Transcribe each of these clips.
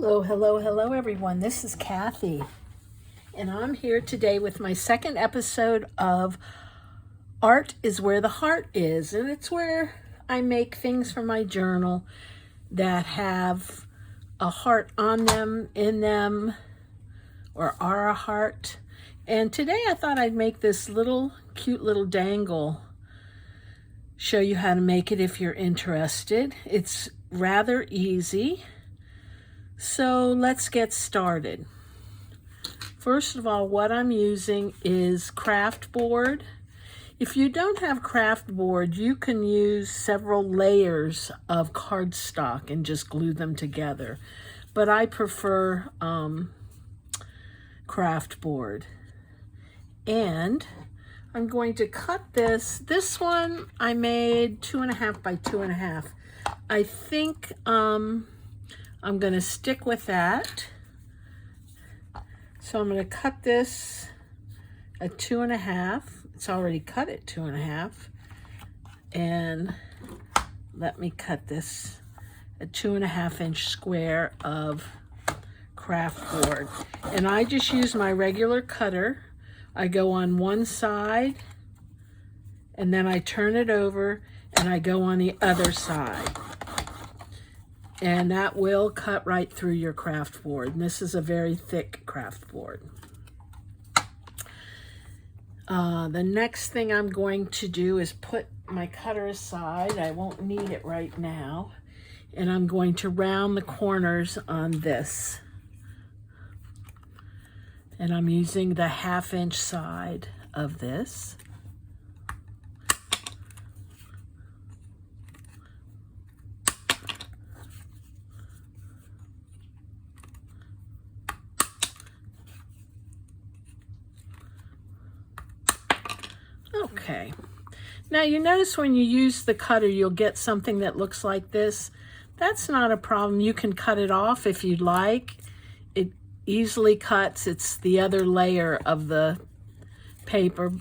Hello, hello, hello, everyone. This is Kathy, and I'm here today with my second episode of Art is Where the Heart Is, and it's where I make things from my journal that have a heart on them, in them, or are a heart. And today I thought I'd make this cute little dangle, show you how to make it if you're interested. It's rather easy. So let's get started. First of all, what I'm using is craft board. If you don't have craft board, you can use several layers of cardstock and just glue them together. But I prefer craft board. And I'm going to cut this. This one I made 2.5 by 2.5. I think I'm going to stick with that. So I'm going to cut this at 2.5. It's already cut at 2.5. And let me cut this a 2.5-inch square of craft board. And I just use my regular cutter. I go on one side and then I turn it over and I go on the other side. And that will cut right through your craft board. And this is a very thick craft board. The next thing I'm going to do is put my cutter aside. I won't need it right now. And I'm going to round the corners on this. And I'm using the 1/2-inch side of this. Okay, now you notice when you use the cutter, you'll get something that looks like this. That's not a problem. You can cut it off if you'd like. It easily cuts. It's the other layer of the paper.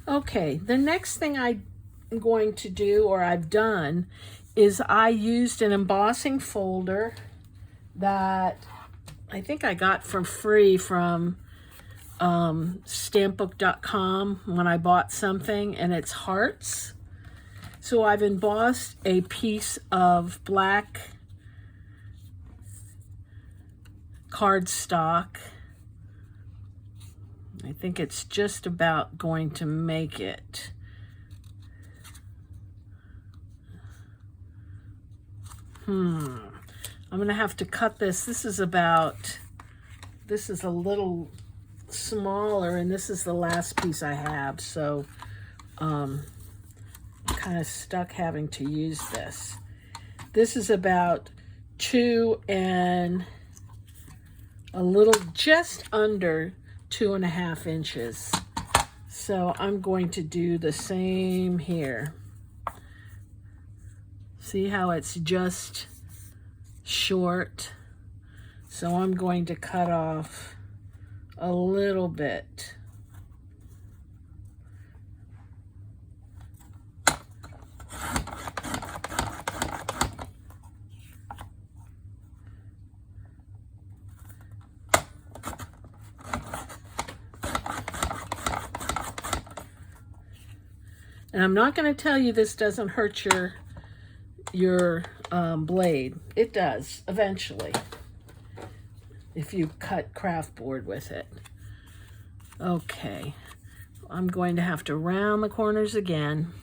Okay, the next thing I'm going to do, or I've done, is I used an embossing folder that I think I got for free from stampbook.com when I bought something, and it's hearts. So I've embossed a piece of black cardstock. I think it's just about going to make it. I'm gonna have to cut this. This is a little smaller, and this is the last piece I have, so I'm kind of stuck having to use this. This is about 2 and a little, just under 2.5 inches. So I'm going to do the same here. See how it's just short? So I'm going to cut off a little bit. And I'm not going to tell you this doesn't hurt your blade. It does eventually, if you cut craft board with it. Okay, I'm going to have to round the corners again.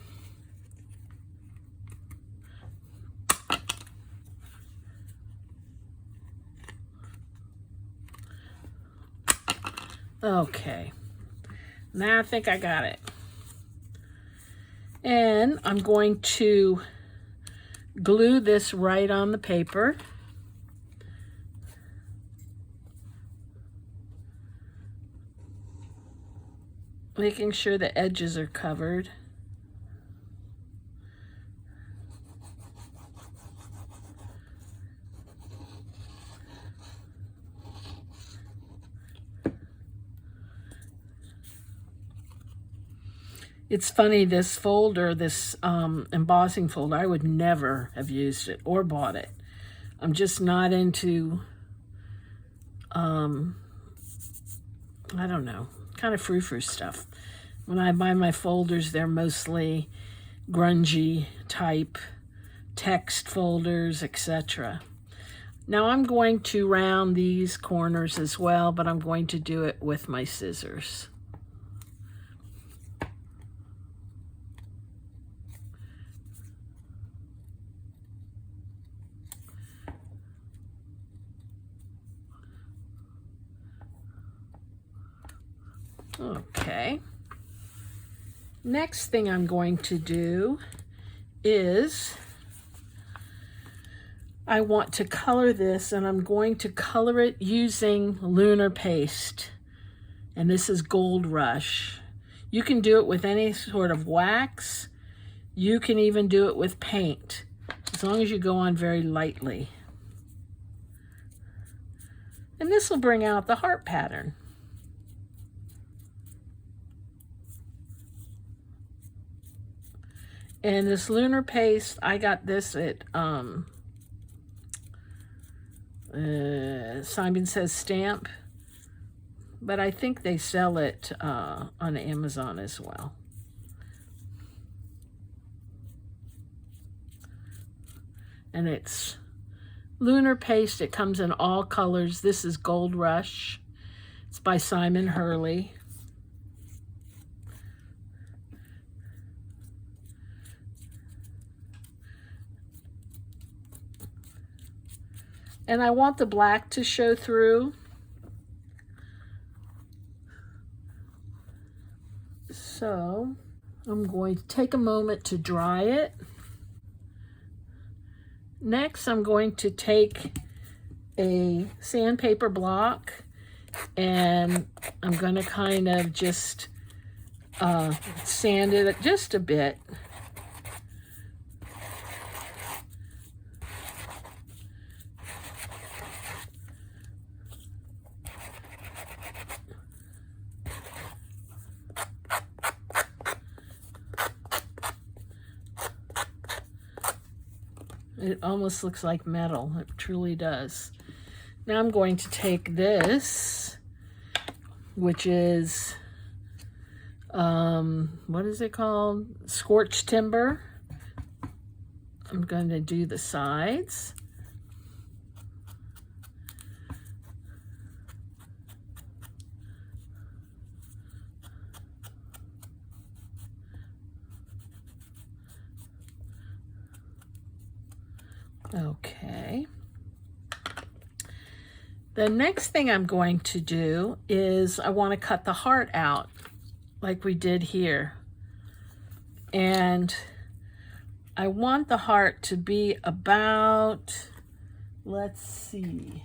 Okay, now I think I got it. And I'm going to glue this right on the paper. Making sure the edges are covered. It's funny, this folder, this embossing folder, I would never have used it or bought it. I'm just not into, I don't know, kind of frou-frou stuff. When I buy my folders, they're mostly grungy type text folders, etc. Now I'm going to round these corners as well, but I'm going to do it with my scissors. Okay. Next thing I'm going to do is I want to color this, and I'm going to color it using lunar paste. And this is Gold Rush. You can do it with any sort of wax. You can even do it with paint, as long as you go on very lightly. And this will bring out the heart pattern. And this lunar paste, I got this at Simon Says Stamp, but I think they sell it on Amazon as well. And it's lunar paste. It comes in all colors. This is Gold Rush. It's by Simon Hurley. And I want the black to show through. So I'm going to take a moment to dry it. Next, I'm going to take a sandpaper block, and I'm going to kind of just sand it just a bit. It almost looks like metal. It truly does. Now I'm going to take this, which is, what is it called? Scorched timber. I'm going to do the sides. Okay. The next thing I'm going to do is I want to cut the heart out like we did here. And I want the heart to be about, let's see,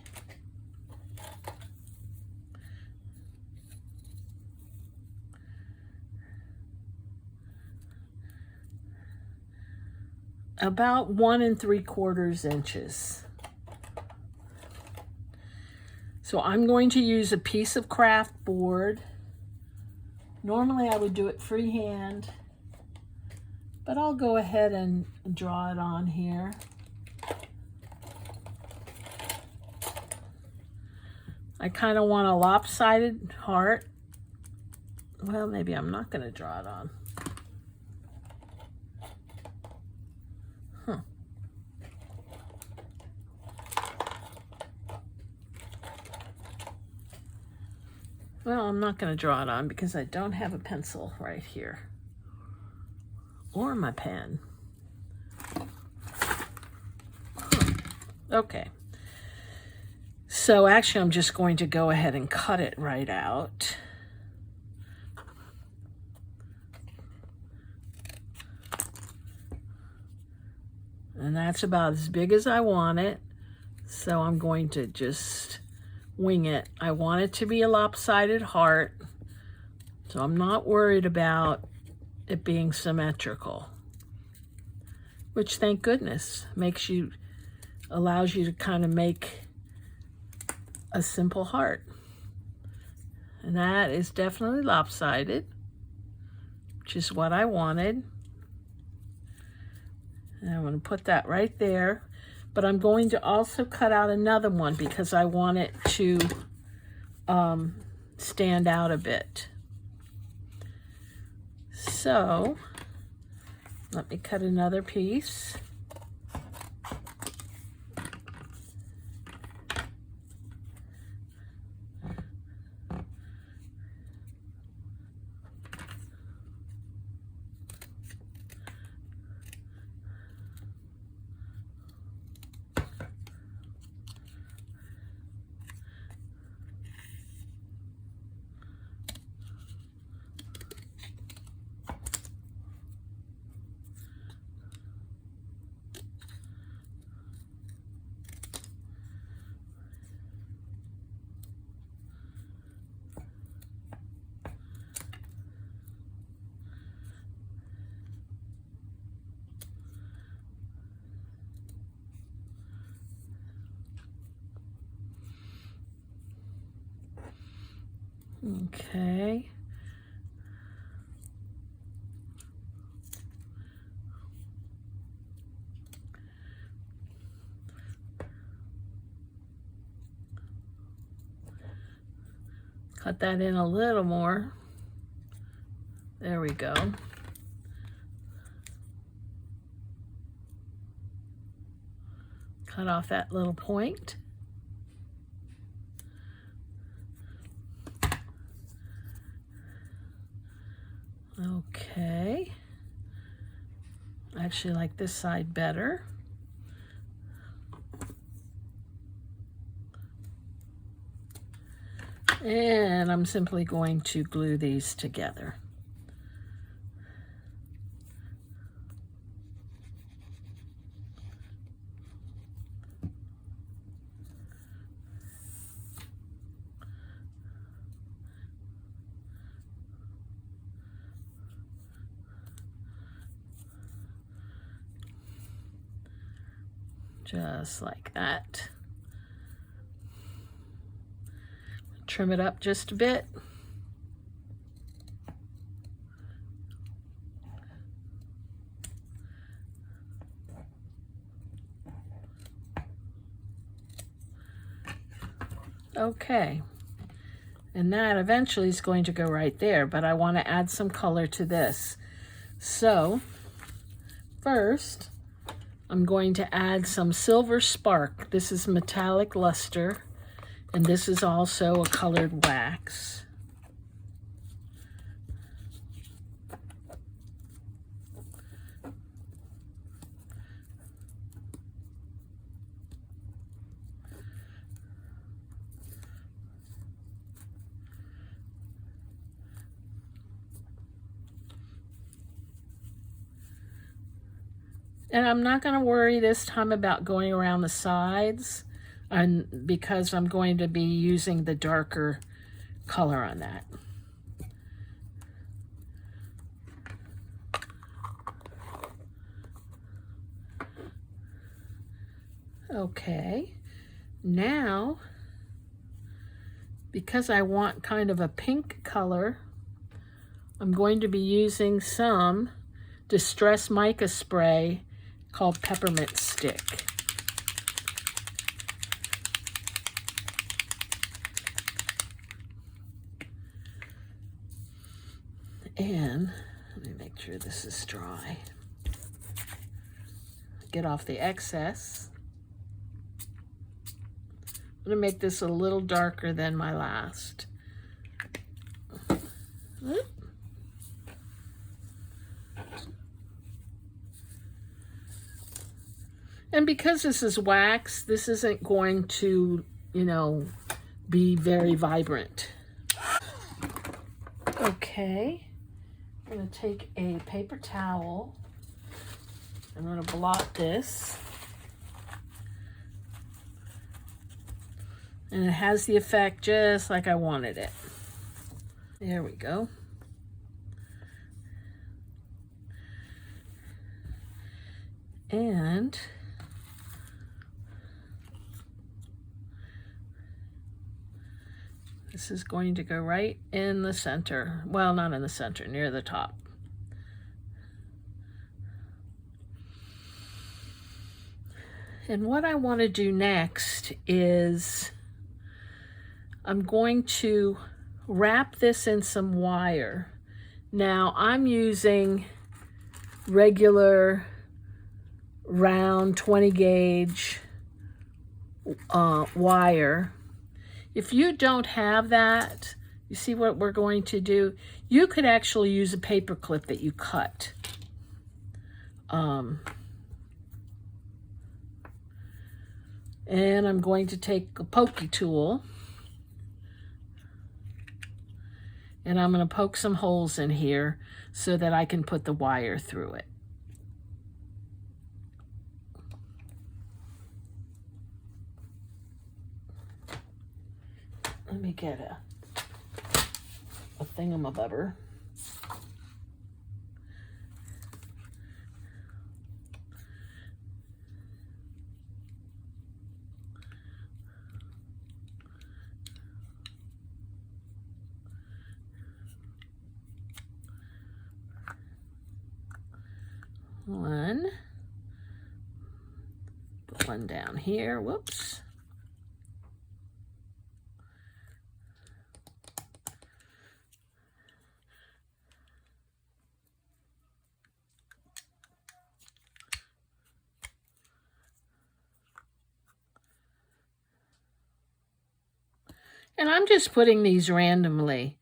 about 1 3/4 inches. So I'm going to use a piece of craft board. Normally I would do it freehand, but I'll go ahead and draw it on here. I kind of want a lopsided heart. Well, maybe I'm not going to draw it on. Well, I'm not going to draw it on because I don't have a pencil right here. Or my pen. Okay. So actually, I'm just going to go ahead and cut it right out. And that's about as big as I want it. So I'm going to just wing it. I want it to be a lopsided heart, so I'm not worried about it being symmetrical, which, thank goodness, allows you to kind of make a simple heart. And that is definitely lopsided, which is what I wanted. And I'm going to put that right there. but I'm going to also cut out another one because I want it to stand out a bit. So let me cut another piece. Okay. Cut that in a little more. There we go. Cut off that little point. Okay. I actually like this side better. And I'm simply going to glue these together. Just like that. Trim it up just a bit. Okay. And that eventually is going to go right there, but I want to add some color to this. So first, I'm going to add some silver spark. This is metallic luster, and this is also a colored wax. And I'm not going to worry this time about going around the sides, and because I'm going to be using the darker color on that. Okay, now, because I want kind of a pink color, I'm going to be using some Distress Mica spray called Peppermint Stick. And let me make sure this is dry. Get off the excess. I'm going to make this a little darker than my last. And because this is wax, this isn't going to, you know, be very vibrant. Okay, I'm going to take a paper towel. I'm going to blot this. And it has the effect just like I wanted it. There we go. And this is going to go right in the center. Well, not in the center, near the top. And what I want to do next is I'm going to wrap this in some wire. Now I'm using regular round 20 gauge wire. If you don't have that, you see what we're going to do? You could actually use a paper clip that you cut. And I'm going to take a pokey tool and I'm going to poke some holes in here so that I can put the wire through it. Let me get a thingamabobber. Put one down here, whoops. And I'm just putting these randomly.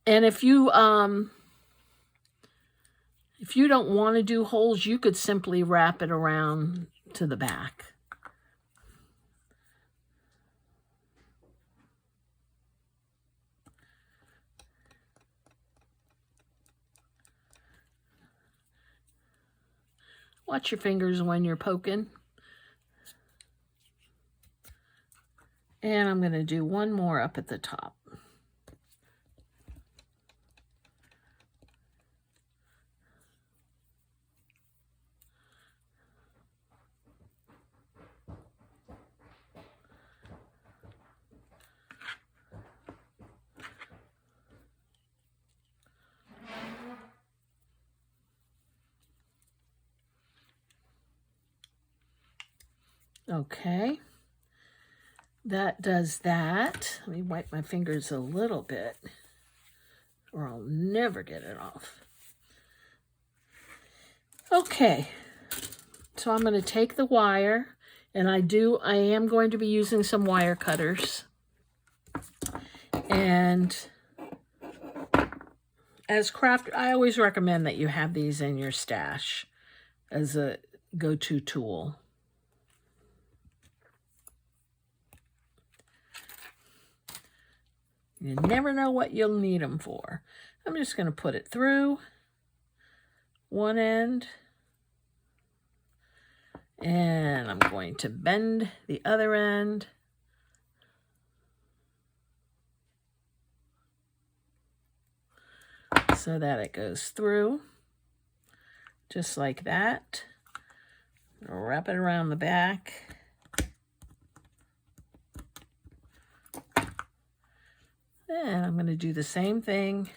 And if you don't want to do holes, you could simply wrap it around to the back. Watch your fingers when you're poking. And I'm going to do one more up at the top. Okay, that does that. Let me wipe my fingers a little bit or I'll never get it off. Okay, so I'm going to take the wire, and I am going to be using some wire cutters. And as craft, I always recommend that you have these in your stash as a go-to tool. You never know what you'll need them for. I'm just going to put it through one end, and I'm going to bend the other end. So that it goes through, just like that. Wrap it around the back. And I'm going to do the same thing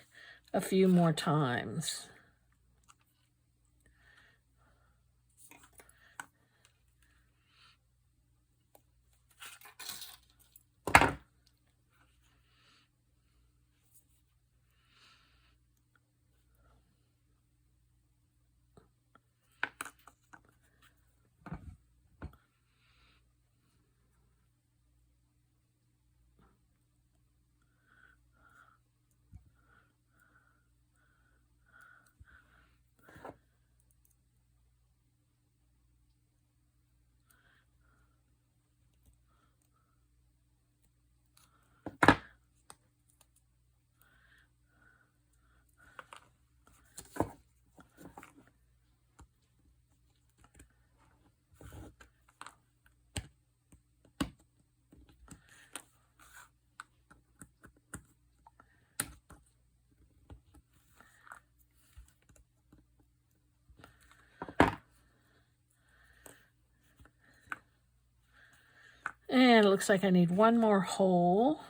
a few more times. And it looks like I need one more hole.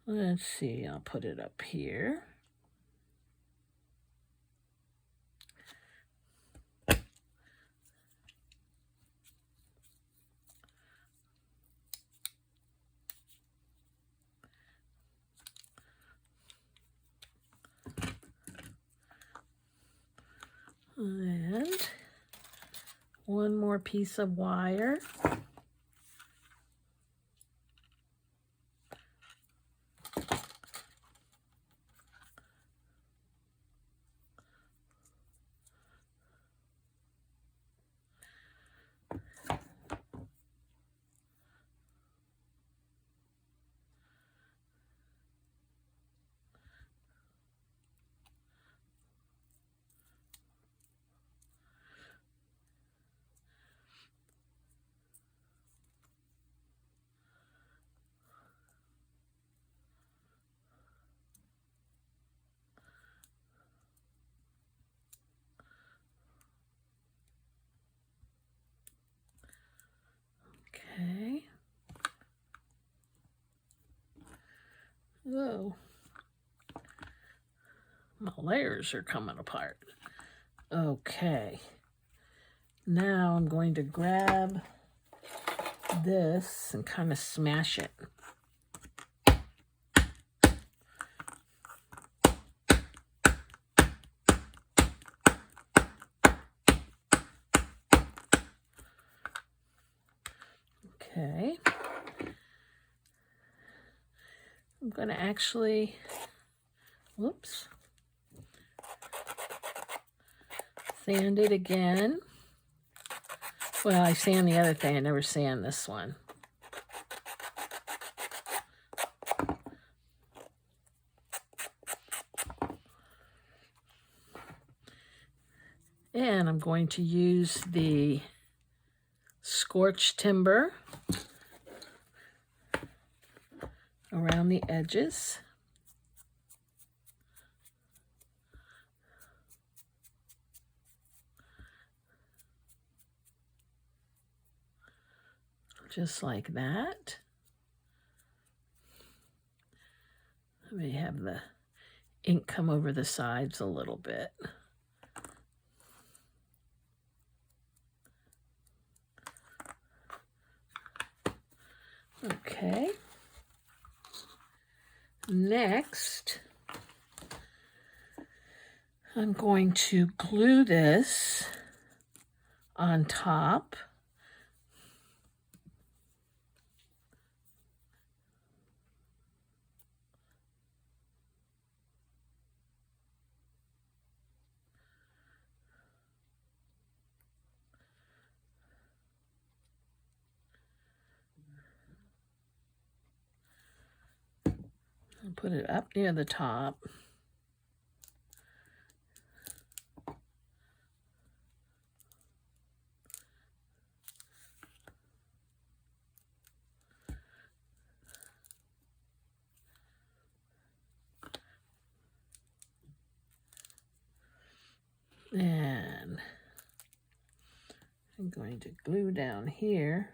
Let's see, I'll put it up here. And one more piece of wire. Okay. Whoa. My layers are coming apart. Okay. Now I'm going to grab this and kind of smash it. Okay. I'm going to actually, whoops, sand it again. Well, I sand the other thing. I never sand this one. And I'm going to use the scorched timber around the edges. Just like that. Let me have the ink come over the sides a little bit. Okay. Next, I'm going to glue this on top. And put it up near the top. And I'm going to glue down here.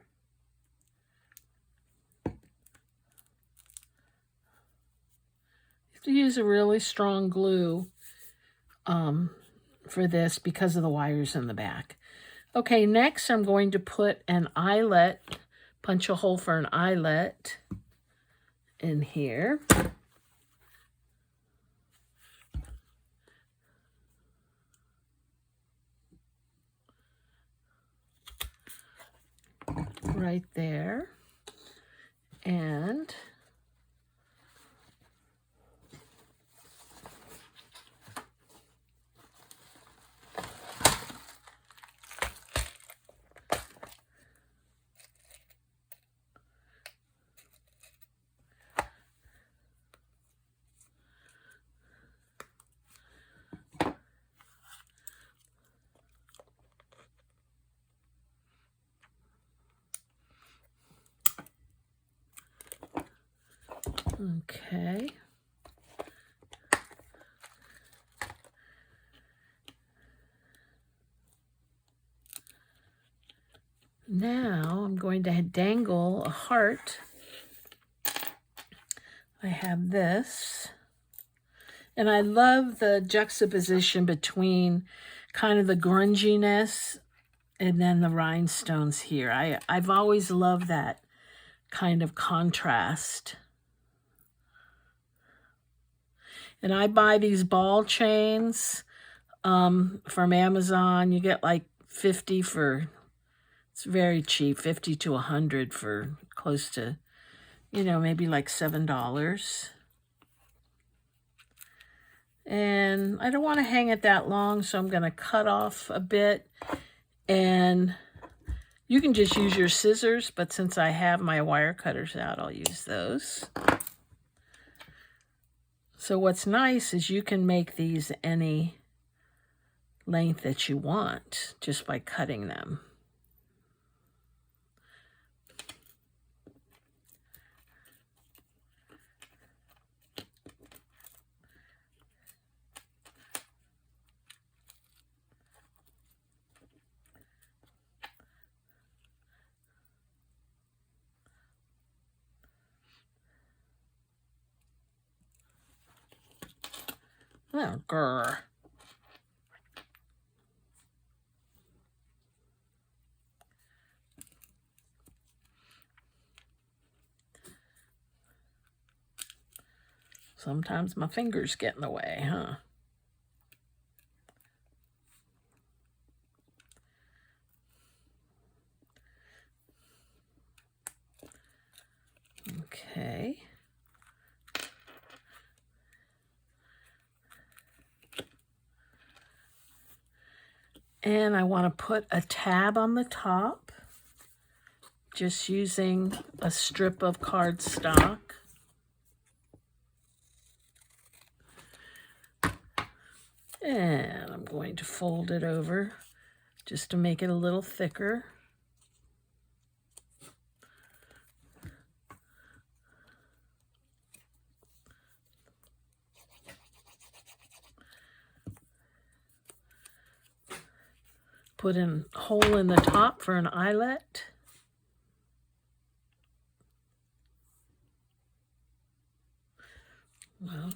You have to use a really strong glue for this because of the wires in the back. Okay, next I'm going to put an eyelet, punch a hole for an eyelet in here. Right there. And okay. Now I'm going to dangle a heart. I have this. And I love the juxtaposition between kind of the grunginess and then the rhinestones here. I've always loved that kind of contrast. And I buy these ball chains from Amazon. You get like 50 for, it's very cheap, 50 to 100 for close to, maybe like $7. And I don't want to hang it that long, so I'm going to cut off a bit. And you can just use your scissors, but since I have my wire cutters out, I'll use those. So what's nice is you can make these any length that you want just by cutting them. Oh, grr. Sometimes my fingers get in the way, huh? Okay. And I want to put a tab on the top, just using a strip of cardstock. And I'm going to fold it over just to make it a little thicker. Put a hole in the top for an eyelet. Well,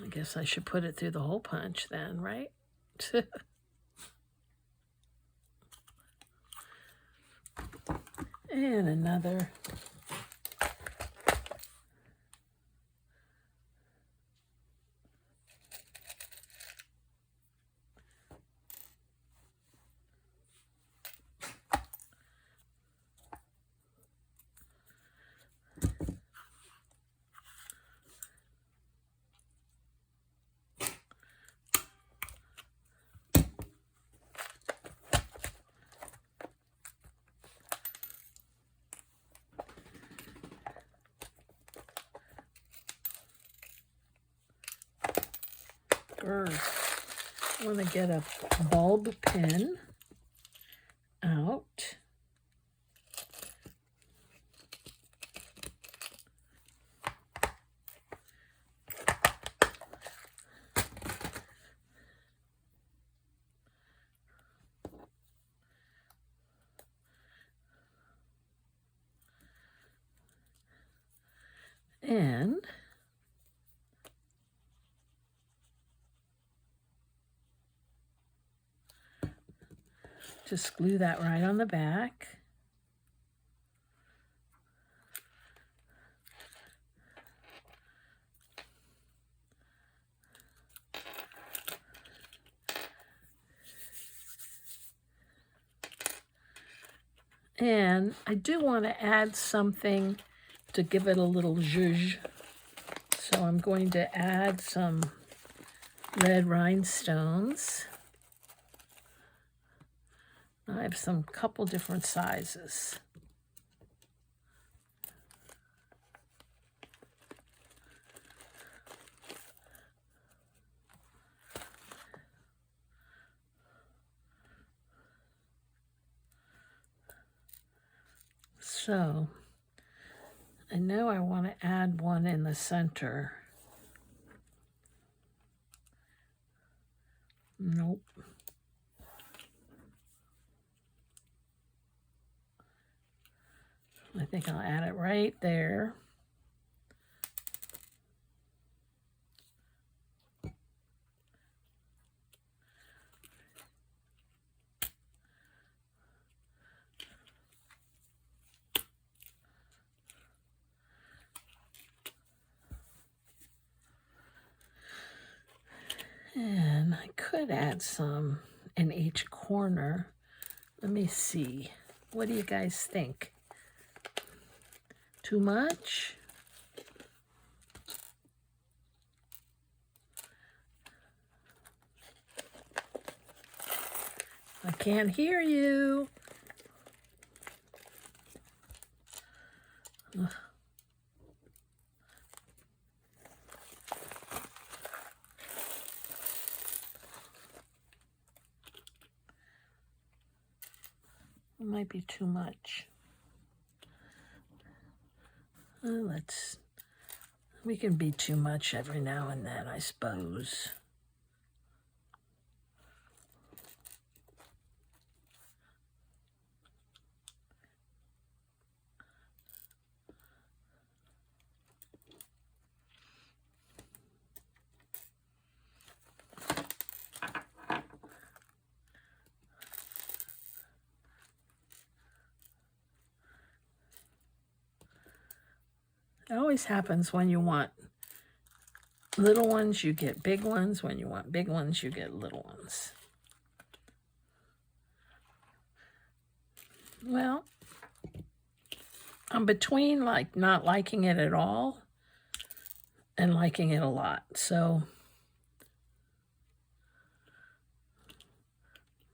I guess I should put it through the hole punch then, right? And another. I want to get a bulb pin out. And just glue that right on the back. And I do want to add something to give it a little zhuzh. So I'm going to add some red rhinestones. I have some couple different sizes. So I know I want to add one in the center. Nope. I think I'll add it right there. And And I could add some in each corner. Let me see. What do you guys think? Too much? I can't hear you. Ugh. It might be too much. We can be too much every now and then, I suppose. It always happens when you want little ones, you get big ones. When you want big ones, you get little ones. Well, I'm between like not liking it at all and liking it a lot. So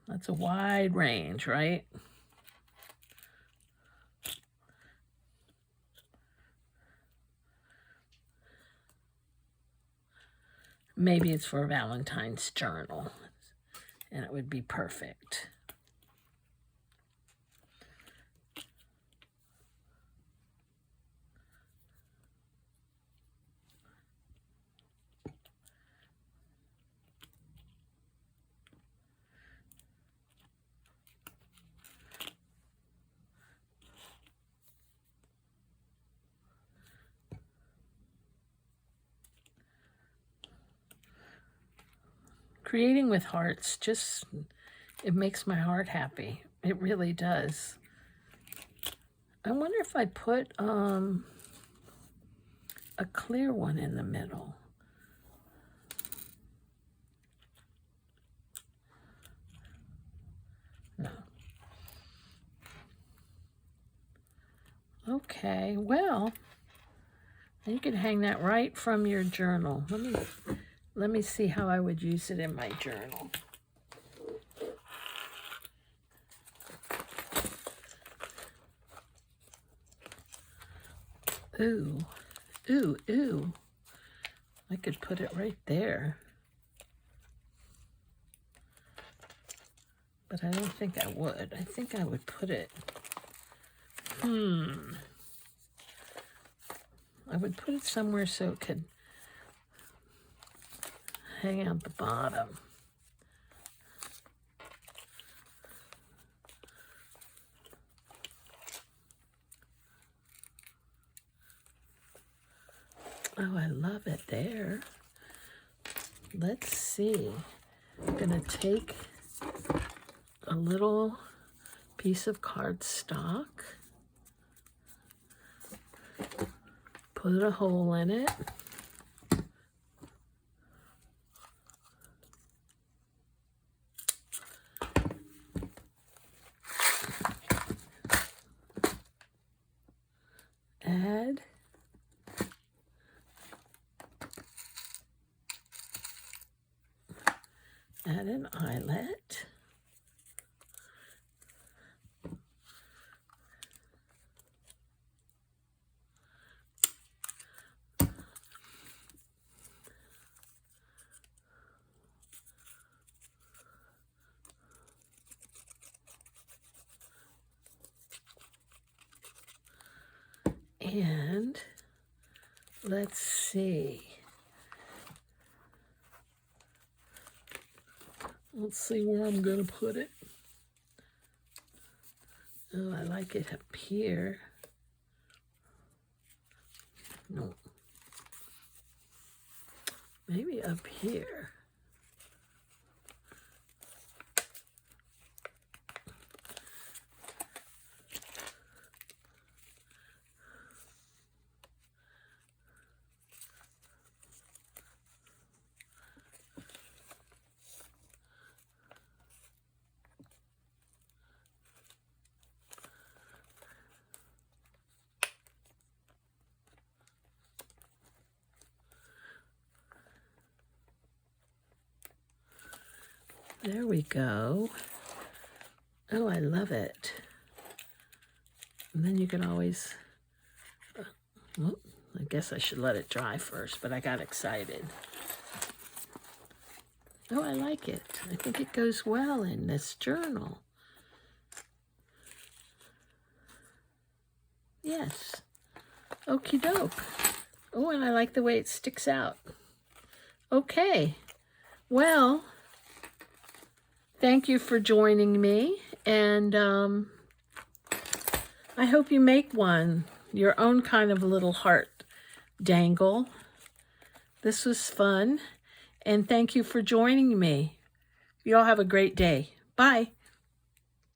that's a wide range, right? Maybe it's for Valentine's journal, and it would be perfect. Creating with hearts, it makes my heart happy. It really does. I wonder if I put a clear one in the middle. No. Okay, well, you can hang that right from your journal. Let me see how I would use it in my journal. Ooh, ooh, ooh. I could put it right there. But I don't think I would. I think I would put it, I would put it somewhere so it could hang out the bottom. Oh, I love it there. Let's see. I'm gonna take a little piece of cardstock, put a hole in it, add an eyelet, and let's see. Let's see where I'm going to put it. Oh, I like it up here. No. Maybe up here. There we go. Oh, I love it. And then you can always, well, I guess I should let it dry first, but I got excited. Oh, I like it. I think it goes well in this journal. Yes. Okie doke. Oh, and I like the way it sticks out. Okay. Well, thank you for joining me, and I hope you make one, your own kind of little heart dangle. This was fun, and thank you for joining me. You all have a great day. Bye.